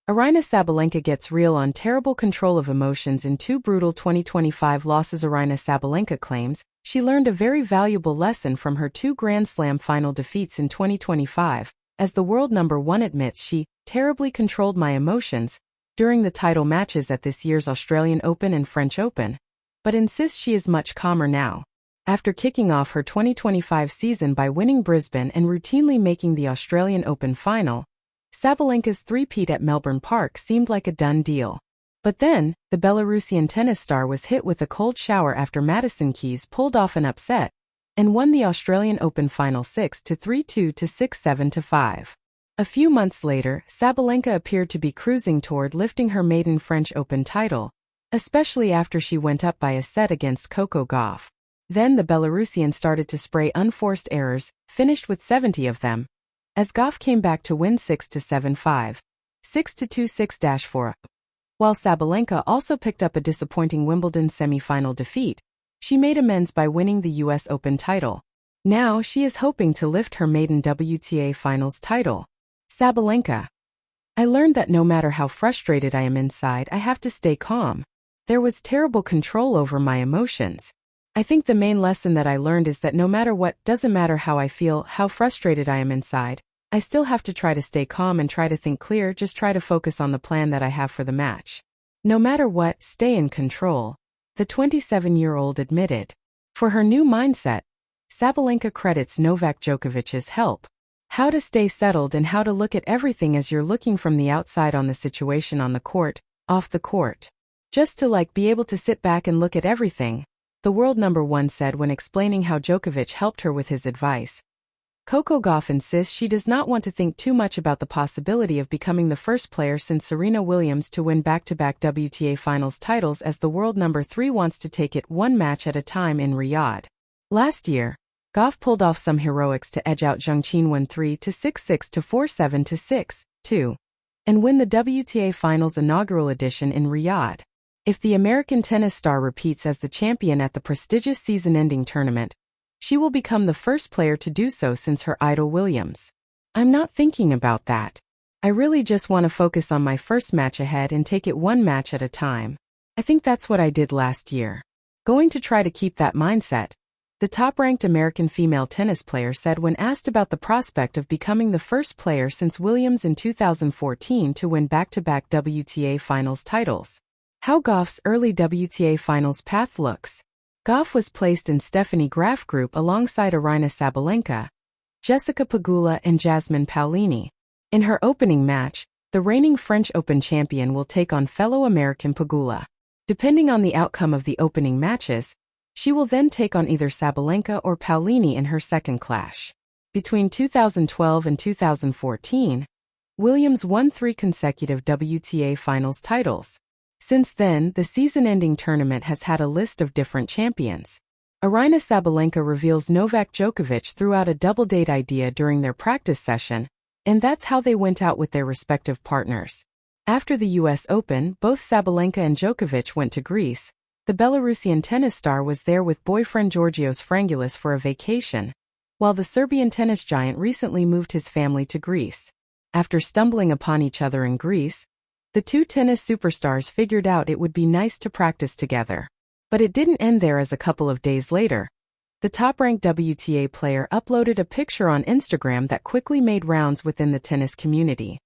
Aryna Sabalenka gets real on terrible control of emotions in two brutal 2025 losses. Aryna Sabalenka claims she learned a very valuable lesson from her two Grand Slam final defeats in 2025, as the world number one admits she terribly controlled my emotions during the title matches at this year's Australian Open and French Open, but insists she is much calmer now. After kicking off her 2025 season by winning Brisbane and routinely making the Australian Open final, Sabalenka's three-peat at Melbourne Park seemed like a done deal. But then, the Belarusian tennis star was hit with a cold shower after Madison Keys pulled off an upset and won the Australian Open final 6-3, 2-6, 7-5. A few months later, Sabalenka appeared to be cruising toward lifting her maiden French Open title, especially after she went up by a set against Coco Gauff. Then the Belarusian started to spray unforced errors, finished with 70 of them, as Gauff came back to win 6-7, 5, 6-2, 6-4. While Sabalenka also picked up a disappointing Wimbledon semi-final defeat, she made amends by winning the US Open title. Now she is hoping to lift her maiden WTA Finals title. Sabalenka: I learned that no matter how frustrated I am inside, I have to stay calm. There was terrible control over my emotions. I think the main lesson that I learned is that no matter what, doesn't matter how I feel, how frustrated I am inside, I still have to try to stay calm and try to think clear, just try to focus on the plan that I have for the match. No matter what, stay in control, the 27-year-old admitted. For her new mindset, Sabalenka credits Novak Djokovic's help. How to stay settled and how to look at everything as you're looking from the outside on the situation on the court, off the court. Just to be able to sit back and look at everything, the world number one said when explaining how Djokovic helped her with his advice. Coco Gauff insists she does not want to think too much about the possibility of becoming the first player since Serena Williams to win back-to-back WTA Finals titles, as the world number 3 wants to take it one match at a time in Riyadh. Last year, Gauff pulled off some heroics to edge out Zheng Qinwen 3-6, 6-4, 7-6, 2, and win the WTA Finals inaugural edition in Riyadh. If the American tennis star repeats as the champion at the prestigious season-ending tournament, she will become the first player to do so since her idol Williams. I'm not thinking about that. I really just want to focus on my first match ahead and take it one match at a time. I think that's what I did last year. Going to try to keep that mindset, the top-ranked American female tennis player said when asked about the prospect of becoming the first player since Williams in 2014 to win back-to-back WTA Finals titles. How Gauff's early WTA Finals path looks. Gauff was placed in Stephanie Graf group alongside Aryna Sabalenka, Jessica Pegula and Jasmine Paolini. In her opening match, the reigning French Open champion will take on fellow American Pegula. Depending on the outcome of the opening matches, she will then take on either Sabalenka or Paolini in her second clash. Between 2012 and 2014, Williams won 3 consecutive WTA Finals titles. Since then, the season-ending tournament has had a list of different champions. Aryna Sabalenka reveals Novak Djokovic threw out a double date idea during their practice session, and that's how they went out with their respective partners. After the US Open, both Sabalenka and Djokovic went to Greece. The Belarusian tennis star was there with boyfriend Georgios Frangoulis for a vacation, while the Serbian tennis giant recently moved his family to Greece. After stumbling upon each other in Greece, the two tennis superstars figured out it would be nice to practice together. But it didn't end there, as a couple of days later, the top-ranked WTA player uploaded a picture on Instagram that quickly made rounds within the tennis community.